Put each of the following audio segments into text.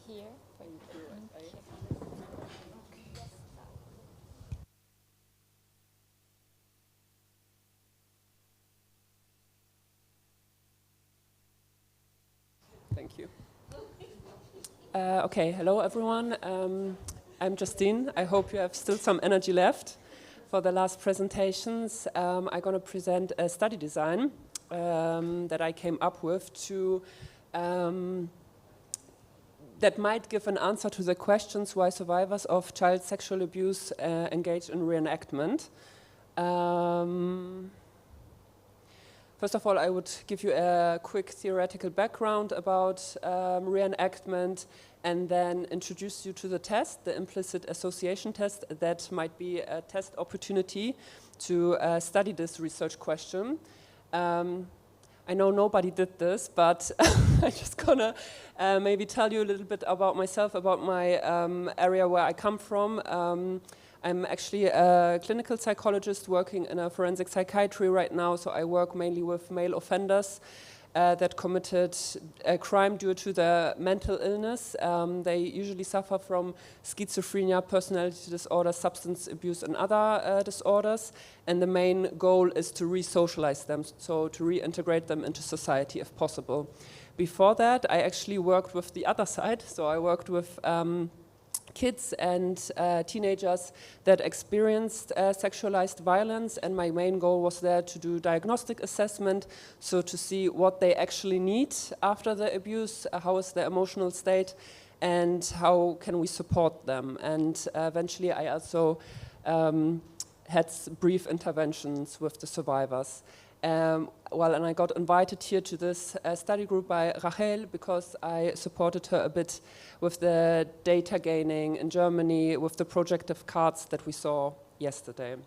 Here. Thank you. Okay, hello everyone. I'm Justine. I hope you have still some energy left for the last presentations. I'm going to present a study design that I came up with to that might give an answer to the questions why survivors of child sexual abuse engage in reenactment. First of all, I would give you a quick theoretical background about reenactment and then introduce you to the test, the implicit association test. That might be a test opportunity to study this research question. I know nobody did this, but I'm just gonna maybe tell you a little bit about myself, about my area where I come from. I'm actually a clinical psychologist working in a forensic psychiatry right now, so I work mainly with male offenders that committed a crime due to their mental illness. They usually suffer from schizophrenia, personality disorder, substance abuse, and other disorders. And the main goal is to re-socialize them, so to reintegrate them into society if possible. Before that, I actually worked with the other side, so I worked with kids and teenagers that experienced sexualized violence, and my main goal was there to do diagnostic assessment, so to see what they actually need after the abuse, how is their emotional state, and how can we support them. And eventually I also had brief interventions with the survivors. And I got invited here to this study group by Rachel because I supported her a bit with the data gaining in Germany with the projective cards that we saw yesterday.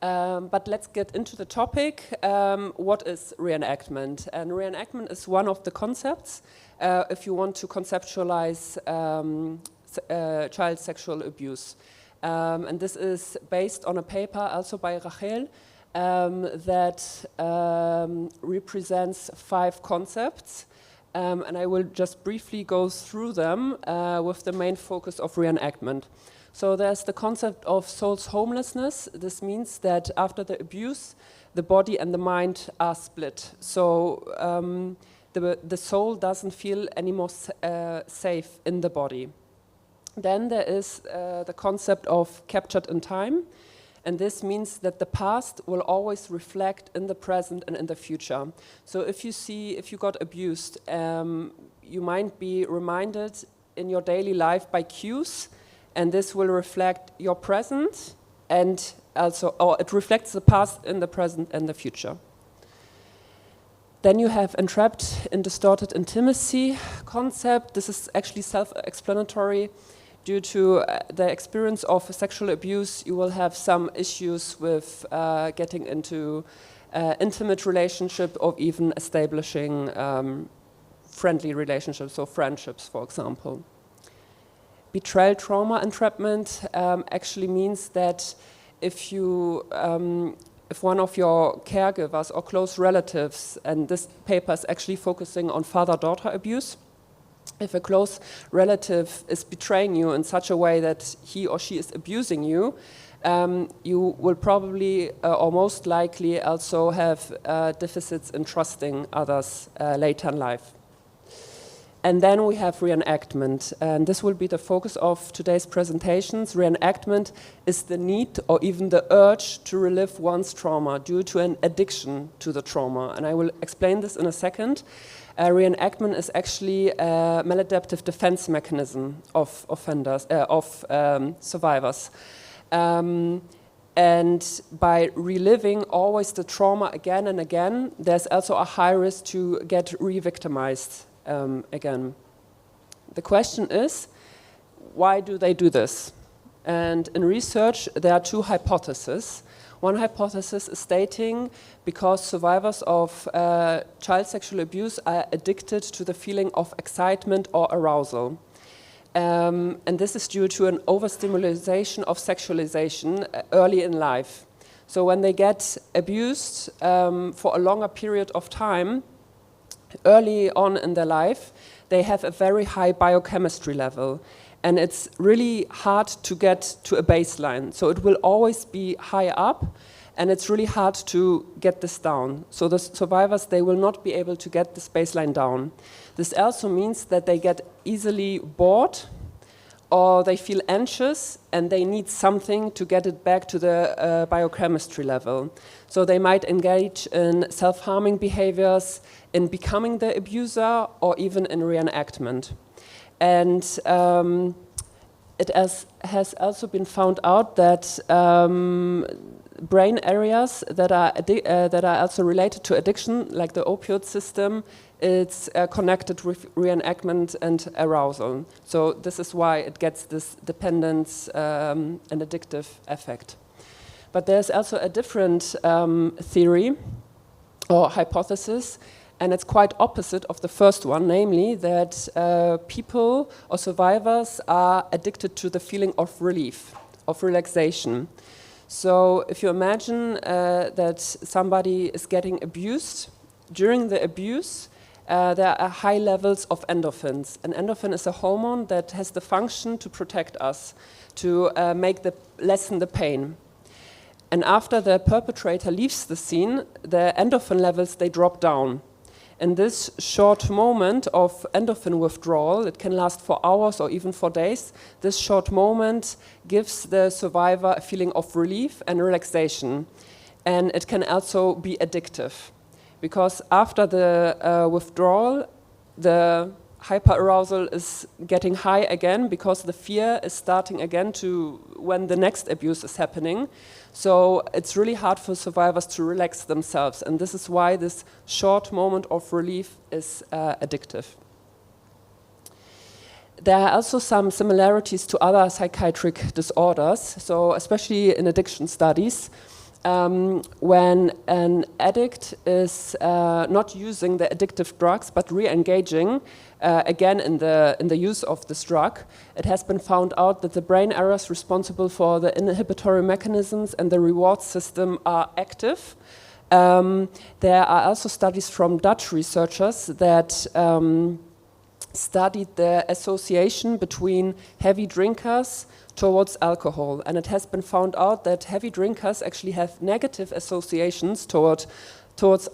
But let's get into the topic. What is reenactment? And reenactment is one of the concepts if you want to conceptualize child sexual abuse. And this is based on a paper also by Rachel, that represents 5 concepts, and I will just briefly go through them with the main focus of reenactment. So there's the concept of soul's homelessness. This means that after the abuse, the body and the mind are split. So the soul doesn't feel any more safe in the body. Then there is the concept of captured in time. And this means that the past will always reflect in the present and in the future. So if you got abused, you might be reminded in your daily life by cues, and this will reflect your present and also, or it reflects the past in the present and the future. Then you have entrapped in distorted intimacy concept. This is actually self-explanatory. Due to the experience of sexual abuse, you will have some issues with getting into intimate relationship or even establishing friendly relationships or friendships, for example. Betrayal trauma entrapment actually means that if one of your caregivers or close relatives, and this paper is actually focusing on father-daughter abuse, if a close relative is betraying you in such a way that he or she is abusing you, you will probably or most likely also have deficits in trusting others later in life. And then we have reenactment, and this will be the focus of today's presentations. Reenactment is the need or even the urge to relive one's trauma due to an addiction to the trauma, and I will explain this in a second. Reenactment is actually a maladaptive defense mechanism of offenders, survivors. And by reliving always the trauma again and again, there's also a high risk to get re-victimized again. The question is, why do they do this? And in research, there are 2 hypotheses. One hypothesis is stating because survivors of child sexual abuse are addicted to the feeling of excitement or arousal. And this is due to an overstimulation of sexualization early in life. So when they get abused for a longer period of time, early on in their life, they have a very high biochemistry level. And it's really hard to get to a baseline. So it will always be high up, and it's really hard to get this down. So the survivors, they will not be able to get this baseline down. This also means that they get easily bored, or they feel anxious, and they need something to get it back to the biochemistry level. So they might engage in self-harming behaviors, in becoming the abuser, or even in reenactment. And it has also been found out that brain areas that are also related to addiction, like the opioid system, it's connected with reenactment and arousal. So this is why it gets this dependence and addictive effect. But there's also a different theory or hypothesis, and it's quite opposite of the first one, namely that people or survivors are addicted to the feeling of relief, of relaxation. So if you imagine that somebody is getting abused, during the abuse, there are high levels of endorphins. And endorphin is a hormone that has the function to protect us, to lessen the pain. And after the perpetrator leaves the scene, the endorphin levels, they drop down. In this short moment of endorphin withdrawal, it can last for hours or even for days, this short moment gives the survivor a feeling of relief and relaxation. And it can also be addictive, because after the withdrawal, the hyperarousal is getting high again, because the fear is starting again when the next abuse is happening. So it's really hard for survivors to relax themselves, and this is why this short moment of relief is addictive. There are also some similarities to other psychiatric disorders, so especially in addiction studies. When an addict is not using the addictive drugs but re-engaging again in the use of this drug, it has been found out that the brain areas responsible for the inhibitory mechanisms and the reward system are active. There are also studies from Dutch researchers that studied the association between heavy drinkers towards alcohol, and it has been found out that heavy drinkers actually have negative associations towards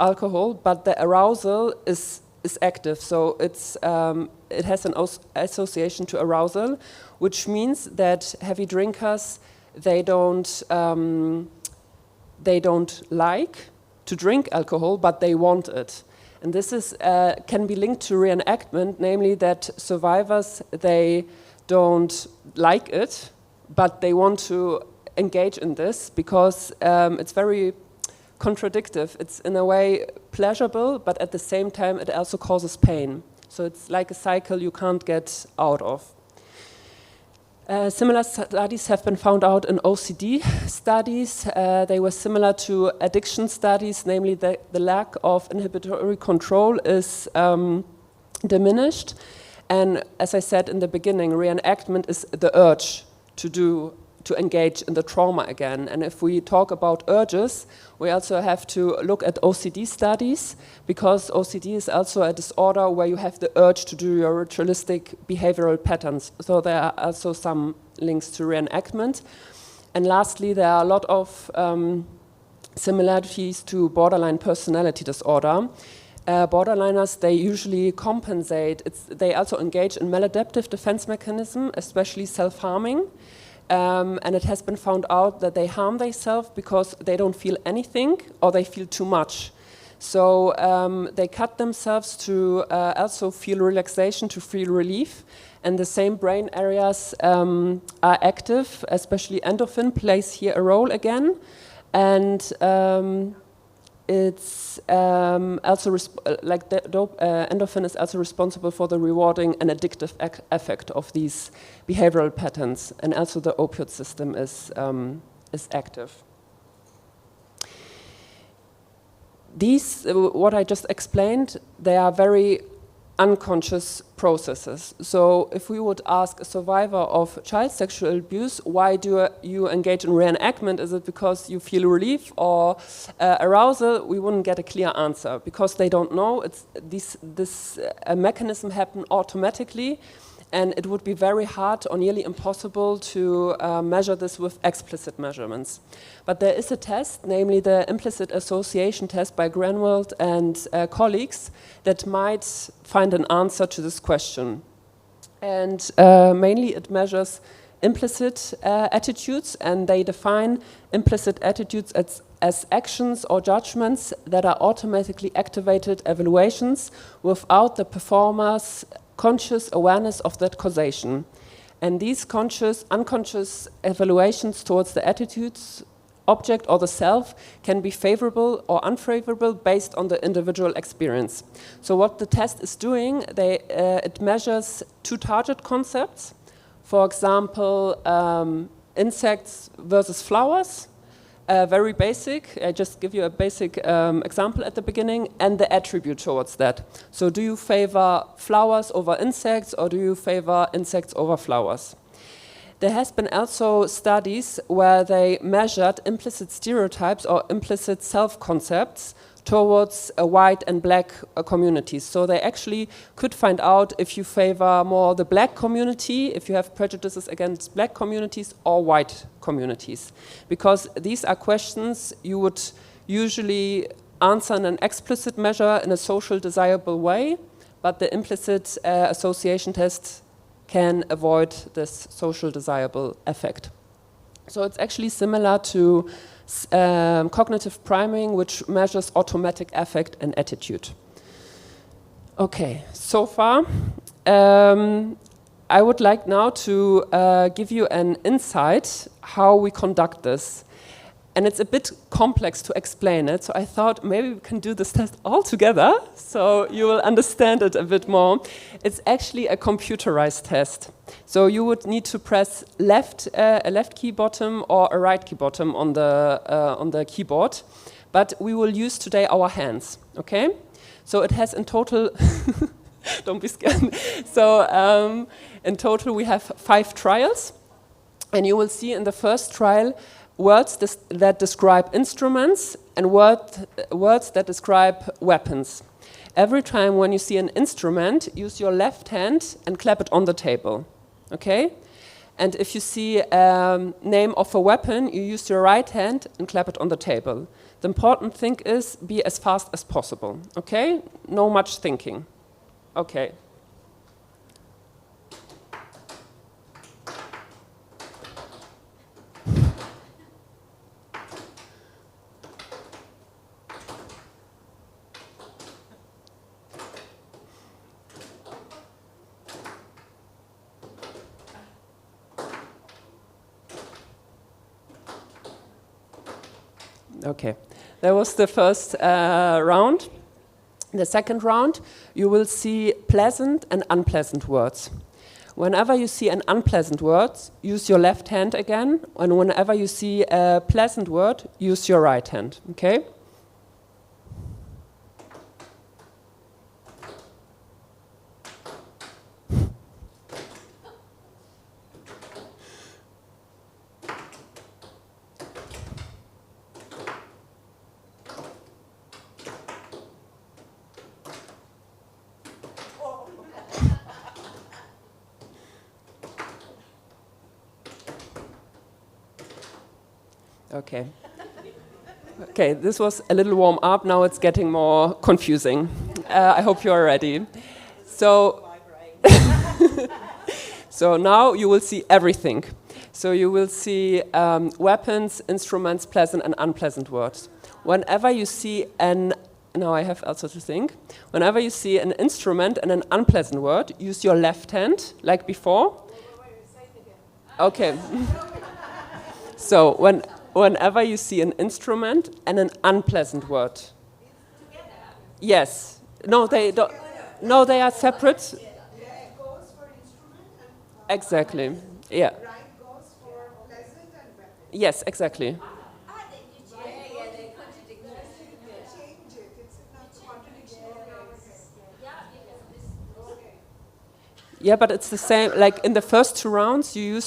alcohol, but the arousal is active. So it has an association to arousal, which means that heavy drinkers, they don't like to drink alcohol, but they want it. And this can be linked to reenactment, namely that survivors, they don't like it, but they want to engage in this because it's very contradictive. It's in a way pleasurable, but at the same time it also causes pain. So it's like a cycle you can't get out of. Similar studies have been found out in OCD studies. They were similar to addiction studies, namely the lack of inhibitory control is diminished. And as I said in the beginning, reenactment is the urge to engage in the trauma again. And if we talk about urges, we also have to look at OCD studies, because OCD is also a disorder where you have the urge to do your ritualistic behavioral patterns. So there are also some links to reenactment. And lastly, there are a lot of similarities to borderline personality disorder. Borderliners, they usually compensate. They also engage in maladaptive defense mechanism, especially self-harming. And it has been found out that they harm themselves because they don't feel anything or they feel too much. So they cut themselves to also feel relaxation, to feel relief. And the same brain areas are active, especially endorphin plays here a role again. And it's also endorphin is also responsible for the rewarding and addictive effect of these behavioral patterns, and also the opioid system is active. These, what I just explained, they are very unconscious processes. So if we would ask a survivor of child sexual abuse, why do you engage in reenactment? Is it because you feel relief or arousal? We wouldn't get a clear answer because they don't know. This mechanism happen automatically, and it would be very hard or nearly impossible to measure this with explicit measurements. But there is a test, namely the implicit association test by Grenwald and colleagues, that might find an answer to this question. And mainly it measures implicit attitudes, and they define implicit attitudes as actions or judgments that are automatically activated evaluations without the performer's conscious awareness of that causation. And these unconscious evaluations towards the attitudes, object or the self can be favorable or unfavorable based on the individual experience. So what the test is doing, it measures two target concepts. For example, insects versus flowers. Very basic. I just give you a basic example at the beginning, and the attribute towards that. So do you favor flowers over insects, or do you favor insects over flowers? There has been also studies where they measured implicit stereotypes or implicit self-concepts towards white and black communities. So they actually could find out if you favor more the black community, if you have prejudices against black communities or white communities. Because these are questions you would usually answer in an explicit measure in a social desirable way, but the implicit association test can avoid this social desirable effect. So it's actually similar to cognitive priming, which measures automatic affect and attitude. Okay, so far, I would like now to give you an insight how we conduct this. And it's a bit complex to explain it, so I thought maybe we can do this test all together, so you will understand it a bit more. It's actually a computerized test. So you would need to press a left key bottom or a right key bottom on the keyboard, but we will use today our hands, okay? So it has in total, don't be scared. So in total we have 5 trials, and you will see in the first trial words that describe instruments and words that describe weapons. Every time when you see an instrument, use your left hand and clap it on the table, okay? And if you see a name of a weapon, you use your right hand and clap it on the table. The important thing is be as fast as possible, okay? No much thinking. Okay. Okay, that was the first round. The second round, you will see pleasant and unpleasant words. Whenever you see an unpleasant word, use your left hand again, and whenever you see a pleasant word, use your right hand, okay? Okay. Okay, this was a little warm up. Now it's getting more confusing. I hope you are ready. So, so now you will see everything. So you will see weapons, instruments, pleasant and unpleasant words. Whenever you see now I have also to think. Whenever you see an instrument and an unpleasant word, use your left hand like before. Okay. So whenever you see an instrument and an unpleasant word. Yes. No, they don't. No, they are separate. Exactly. Yeah. Yes, exactly. Yeah, but it's the same. Like in the first 2 rounds, you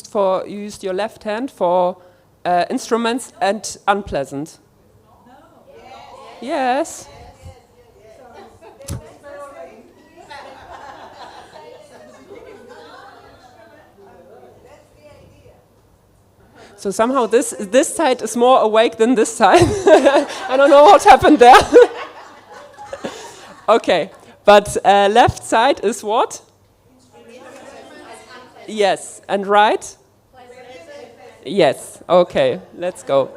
used your left hand for instruments and unpleasant. Yes. So somehow this side is more awake than this side. I don't know what happened there. Okay, but left side is what? Yes, and right? Yes. Okay, let's go.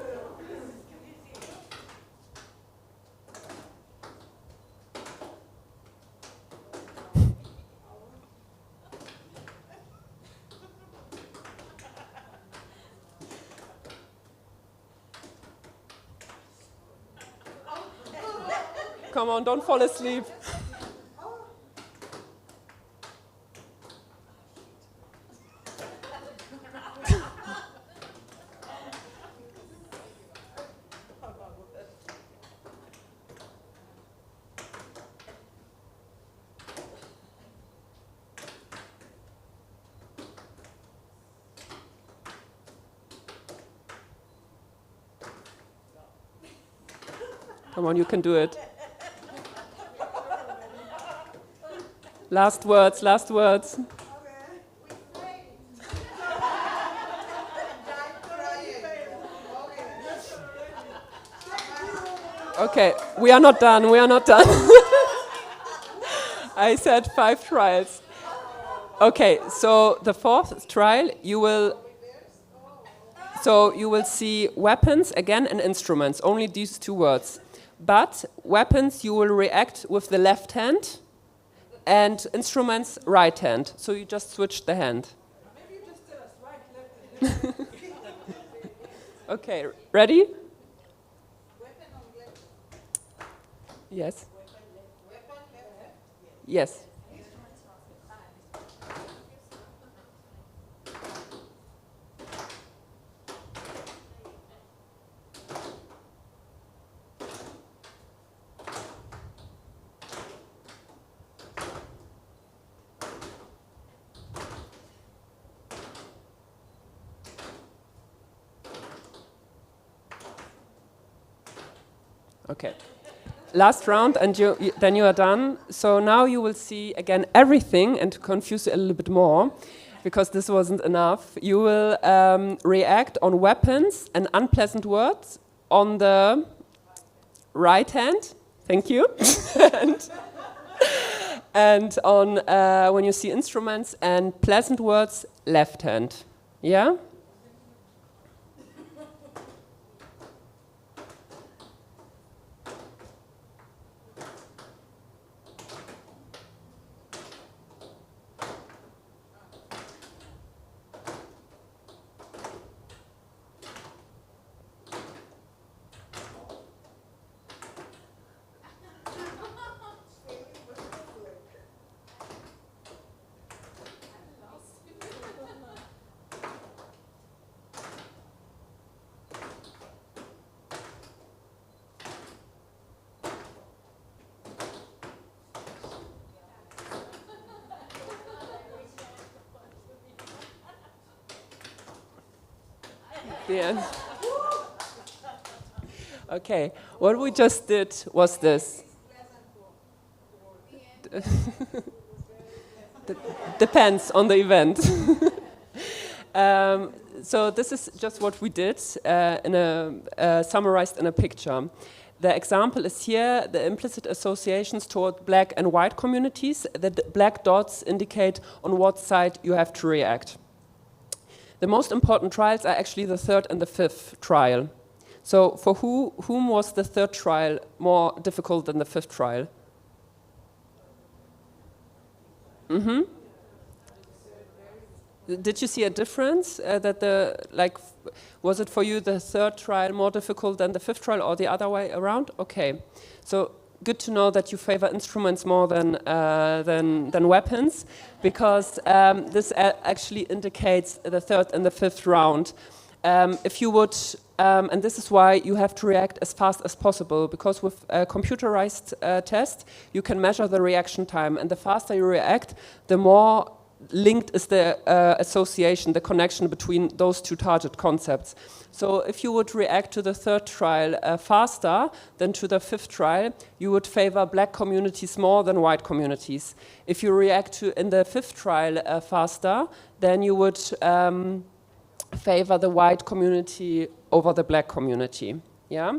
Come on, don't fall asleep. Come on, you can do it. Last words, last words. Okay, we are not done, we are not done. I said 5 trials. Okay, so the 4th trial, you will see weapons again and instruments, only these 2 words. But weapons you will react with the left hand and instruments right hand. So you just switch the hand. Maybe you just tell us right, left, and Okay, ready? Yes. Yes. Okay. Last round, and then you are done. So now you will see again everything, and to confuse you a little bit more, because this wasn't enough, you will react on weapons and unpleasant words on the right hand. Thank you. and on when you see instruments and pleasant words, left hand. Yeah? The end. Okay, what we just did was this. Depends on the event. So this is just what we did summarized in a picture. The example is here, the implicit associations toward black and white communities. The black dots indicate on what side you have to react. The most important trials are actually the 3rd and the 5th trial. So for whom was the 3rd trial more difficult than the 5th trial? Mm-hmm. Did you see a difference was it for you the 3rd trial more difficult than the 5th trial or the other way around? Okay, so good to know that you favor instruments more than weapons, because this actually indicates the 3rd and the 5th round. If you would, and this is why you have to react as fast as possible, because with a computerized test, you can measure the reaction time, and the faster you react, the more linked is the association, the connection between those two target concepts. So if you would react to the third trial faster than to the fifth trial, you would favor black communities more than white communities. If you react to in the fifth trial faster, then you would favor the white community over the black community. Yeah?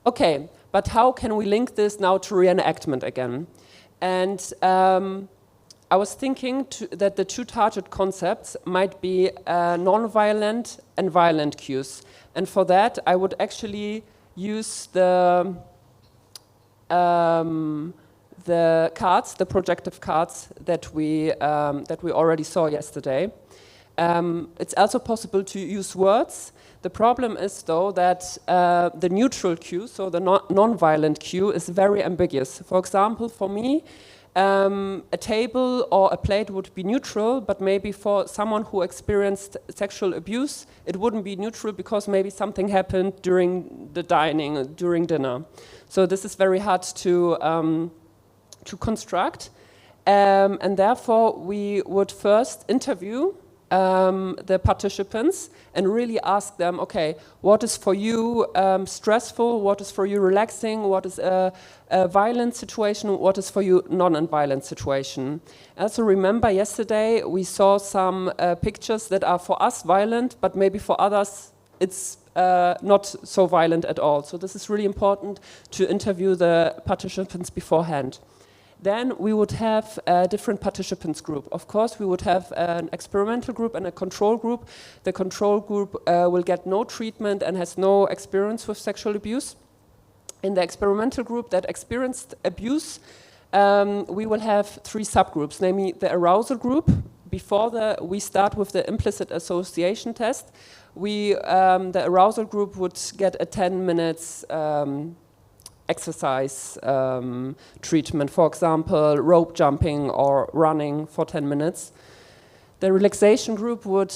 Okay, but how can we link this now to reenactment again? And I was thinking that the two target concepts might be non-violent and violent cues. And for that, I would actually use the cards, the projective cards that we already saw yesterday. It's also possible to use words. The problem is, though, that the neutral cue, so the non-violent cue, is very ambiguous. For example, for me, a table or a plate would be neutral, but maybe for someone who experienced sexual abuse, it wouldn't be neutral because maybe something happened during the dining, during dinner. So this is very hard to construct. And therefore, we would first interview the participants and really ask them, okay, what is for you stressful, what is for you relaxing, what is a violent situation, what is for you non-violent situation. Also remember yesterday we saw some pictures that are for us violent, but maybe for others it's not so violent at all. So this is really important to interview the participants beforehand. Then we would have a different participants group. Of course, we would have an experimental group and a control group. The control group will get no treatment and has no experience with sexual abuse. In the experimental group that experienced abuse, we will have three subgroups, namely the arousal group. Before we start with the implicit association test, the arousal group would get a 10 minutes exercise treatment, for example, rope jumping or running for 10 minutes. The relaxation group would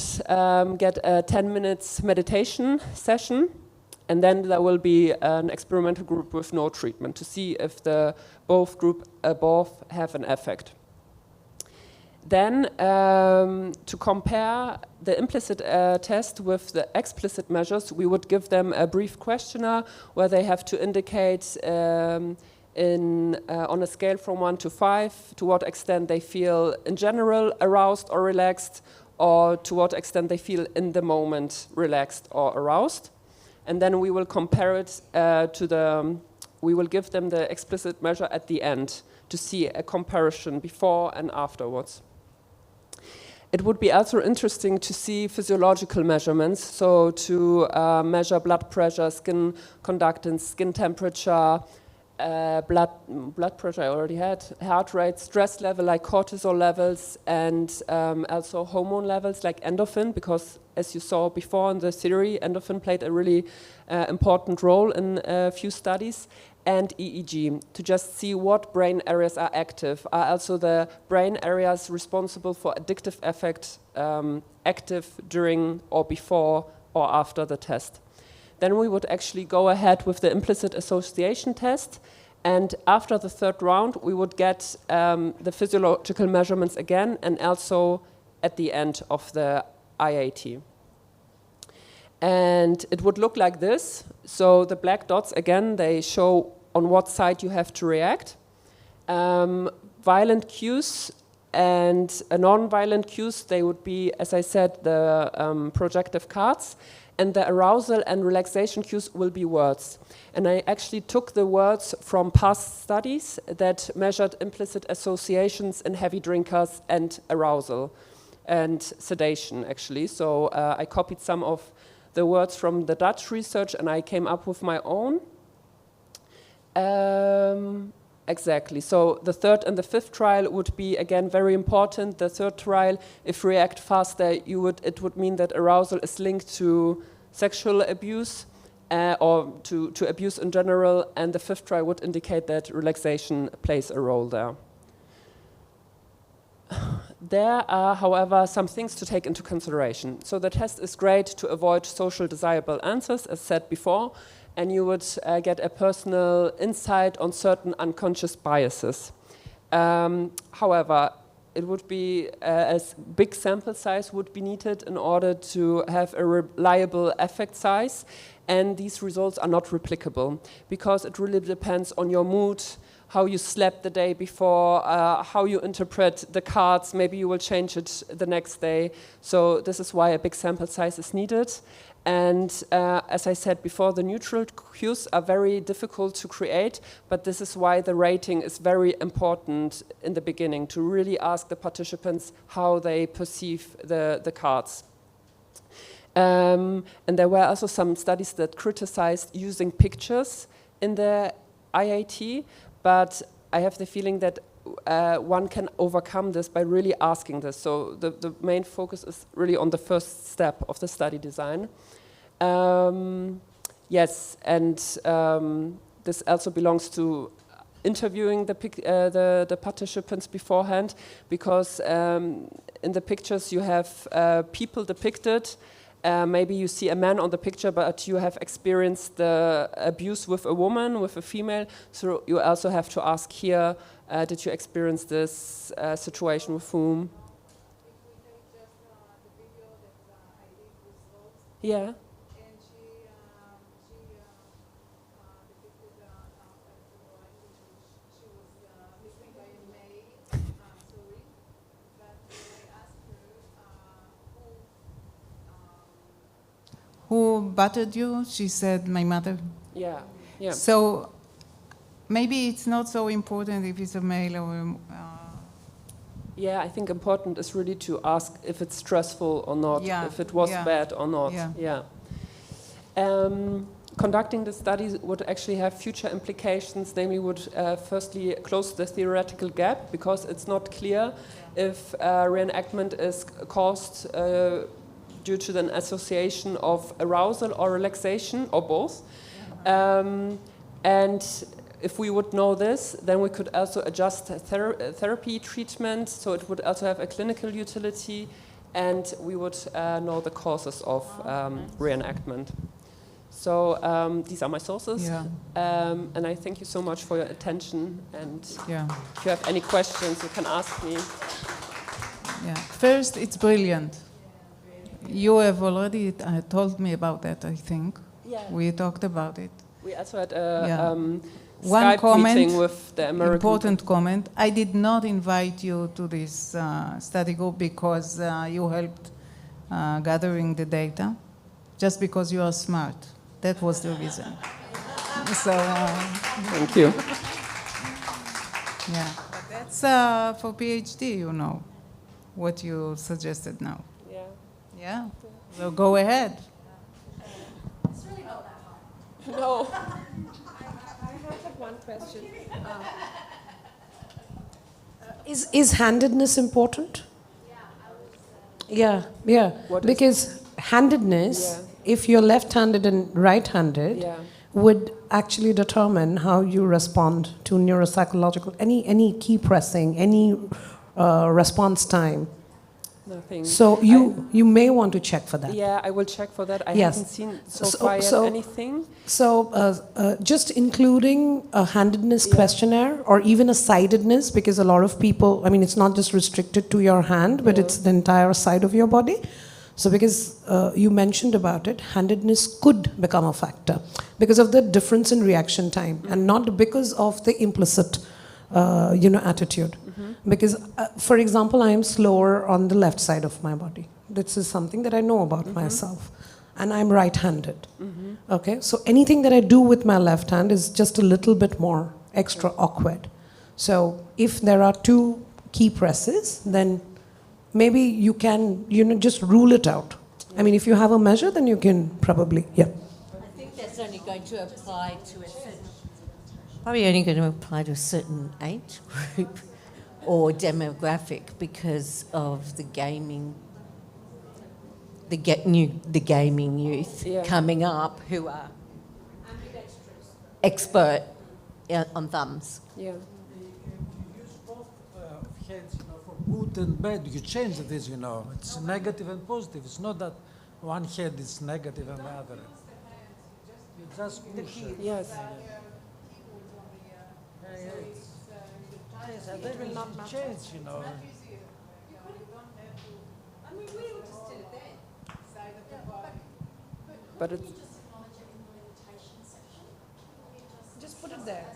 get a 10 minutes meditation session, and then there will be an experimental group with no treatment to see if the both group above have an effect. Then, to compare the implicit test with the explicit measures, we would give them a brief questionnaire where they have to indicate on a scale from 1 to 5 to what extent they feel in general aroused or relaxed, or to what extent they feel in the moment relaxed or aroused. And then we will compare it we will give them the explicit measure at the end to see a comparison before and afterwards. It would be also interesting to see physiological measurements, so to measure blood pressure, skin conductance, skin temperature, blood pressure I already had, heart rate, stress level like cortisol levels, and also hormone levels like endorphin, because as you saw before in the theory, endorphin played a really important role in a few studies. And EEG, to just see what brain areas are active. Are also the brain areas responsible for addictive effect active during or before or after the test? Then we would actually go ahead with the implicit association test, and after the third round we would get the physiological measurements again, and also at the end of the IAT. And it would look like this. So the black dots, again, they show on what side you have to react. Violent cues and non-violent cues, they would be, as I said, the projective cards. And the arousal and relaxation cues will be words. And I actually took the words from past studies that measured implicit associations in heavy drinkers and arousal and sedation, actually. So I copied some of the words from the Dutch research, and I came up with my own. Exactly. So the third and the fifth trial would be, again, very important. The third trial, if react faster, it would mean that arousal is linked to sexual abuse or to abuse in general, and the fifth trial would indicate that relaxation plays a role there. There are, however, some things to take into consideration. So the test is great to avoid social desirable answers, as said before, and you would get a personal insight on certain unconscious biases. However, it would be as big sample size would be needed in order to have a reliable effect size, and these results are not replicable because it really depends on your mood, how you slept the day before, how you interpret the cards. Maybe you will change it the next day. So this is why a big sample size is needed. And as I said before, the neutral cues are very difficult to create, but this is why the rating is very important in the beginning, to really ask the participants how they perceive the cards. And there were also some studies that criticized using pictures in the IAT, but I have the feeling that one can overcome this by really asking this. So the main focus is really on the first step of the study design. Yes, and this also belongs to interviewing the participants beforehand, because in the pictures you have people depicted. Maybe you see a man on the picture, but you have experienced the abuse with a woman, with a female. So you also have to ask here, did you experience this situation with whom? Yeah. Who battered you? She said, my mother. Yeah, yeah. So maybe it's not so important if it's a male or yeah, I think important is really to ask if it's stressful or not, yeah, if it was yeah, bad or not. yeah. Conducting the study would actually have future implications, namely would firstly close the theoretical gap, because it's not clear if reenactment is caused due to an association of arousal or relaxation, or both. And if we would know this, then we could also adjust therapy treatment, so it would also have a clinical utility, and we would know the causes of reenactment. So these are my sources, and I thank you so much for your attention, and if you have any questions, you can ask me. Yeah. First, it's brilliant. You have already told me about that, I think. Yeah. We talked about it. We also had a one Skype comment, meeting with the American... important comment. I did not invite you to this study group because you helped gathering the data, just because you are smart. That was the reason. So, thank you. Yeah, but that's for PhD, you know, what you suggested now. Yeah. Yeah, so go ahead. It's really not that hard. No. I have one question. Is handedness important? Yeah, yeah. Because handedness, if you're left-handed and right-handed, would actually determine how you respond to neuropsychological, any key pressing, any response time. Nothing. So you may want to check for that. Yeah, I will check for that. I haven't seen so far yet anything. So just including a handedness questionnaire or even a sidedness, because a lot of people, I mean, it's not just restricted to your hand, but it's the entire side of your body. So because you mentioned about it, handedness could become a factor because of the difference in reaction time and not because of the implicit attitude. Because, for example, I am slower on the left side of my body. This is something that I know about myself. And I'm right-handed. Okay? So anything that I do with my left hand is just a little bit more extra awkward. So if there are two key presses, then maybe you can, just rule it out. I mean, if you have a measure, then you can probably, I think that's only going to apply to a certain age group or demographic because of the gaming youth coming up who are expert on thumbs. Yeah. You use both heads, for good and bad. You change this, It's negative and positive. It's not that one head is negative and the other. You just push it. Yes. Change, But it's, Just acknowledge it in the limitation section. Just put it there.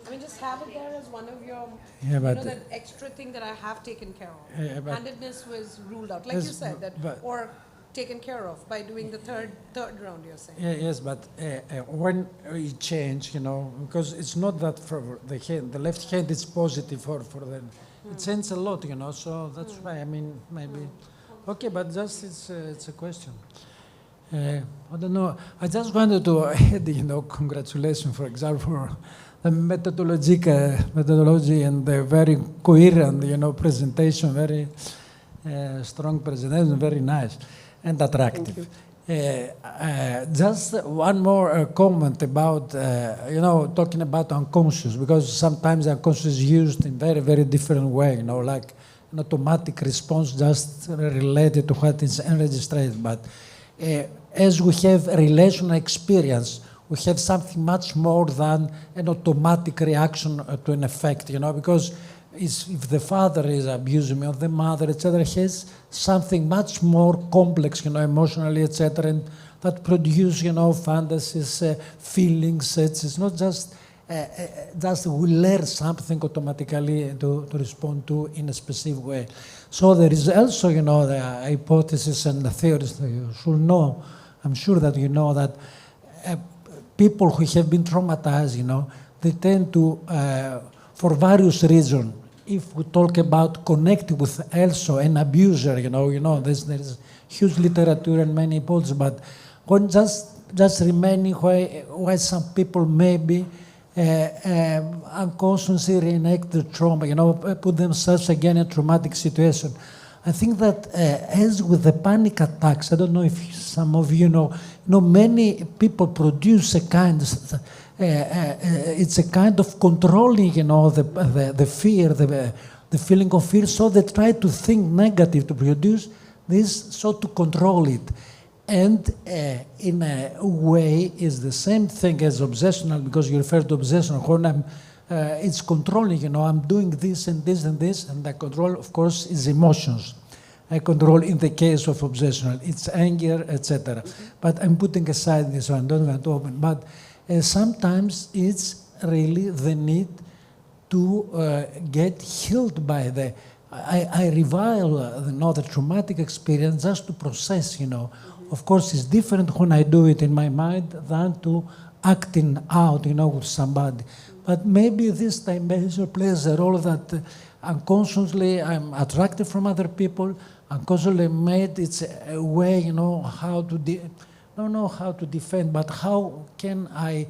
I mean, just have it there as one of your, Yeah, but that extra thing that I have taken care of. Yeah, but- Handedness was ruled out, like Yes, you said, that but- or taken care of by doing the third round. You're saying. Yes, but when you change, because it's not that for the hand, the left hand is positive for them. It changes a lot, so that's why, I mean, maybe. Okay, but just it's a question. I don't know. I just wanted to add, congratulations, for example, for the methodology and the very coherent, presentation, very strong presentation, very nice and attractive. Just one more comment about, talking about unconscious, because sometimes unconscious is used in very, very different way, like an automatic response just related to what is unregistered. But as we have a relational experience, we have something much more than an automatic reaction to an effect, because if the father is abusing me or the mother, etc., has something much more complex, emotionally, etc., and that produce, fantasies, feelings. It's not just we learn something automatically to respond to in a specific way. So there is also, the hypothesis and the theories that you should know. I'm sure that you know that people who have been traumatized, they tend to, for various reasons, if we talk about connecting with also an abuser, there's huge literature and many books, but when just remaining why some people maybe unconsciously reenact the trauma, put themselves again in a traumatic situation. I think that as with the panic attacks, I don't know if some of you know, many people produce a kind of, it's a kind of controlling, the fear, the feeling of fear, so they try to think negative to produce this, so to control it. And in a way, is the same thing as obsessional, because you refer to obsessional. When it's controlling, I'm doing this and this and this, and the control, of course, is emotions. I control in the case of obsessional, it's anger, etc. But I'm putting aside this one, don't want to open. But sometimes it's really the need to get healed by the. I revile the traumatic experience just to process, Of course, it's different when I do it in my mind than to acting out, with somebody. But maybe this dimension plays a role that unconsciously I'm attracted from other people, unconsciously made it's a way, how to, don't know how to defend, but how can I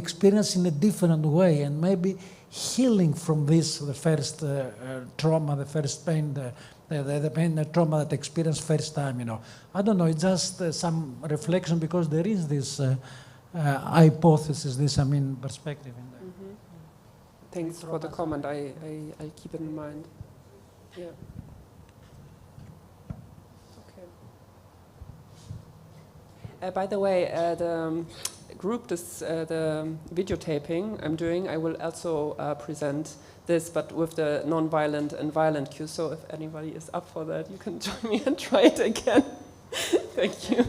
experience in a different way, and maybe healing from this, the first trauma, the first pain, the pain, the trauma that I experienced first time, I don't know, it's just some reflection, because there is this hypothesis, this, perspective in there. thanks for the comment. I'll keep it in mind. Yeah. Okay. By the way, the group, the videotaping I'm doing, I will also present this, but with the non-violent and violent cue. So if anybody is up for that, you can join me and try it again. Thank you.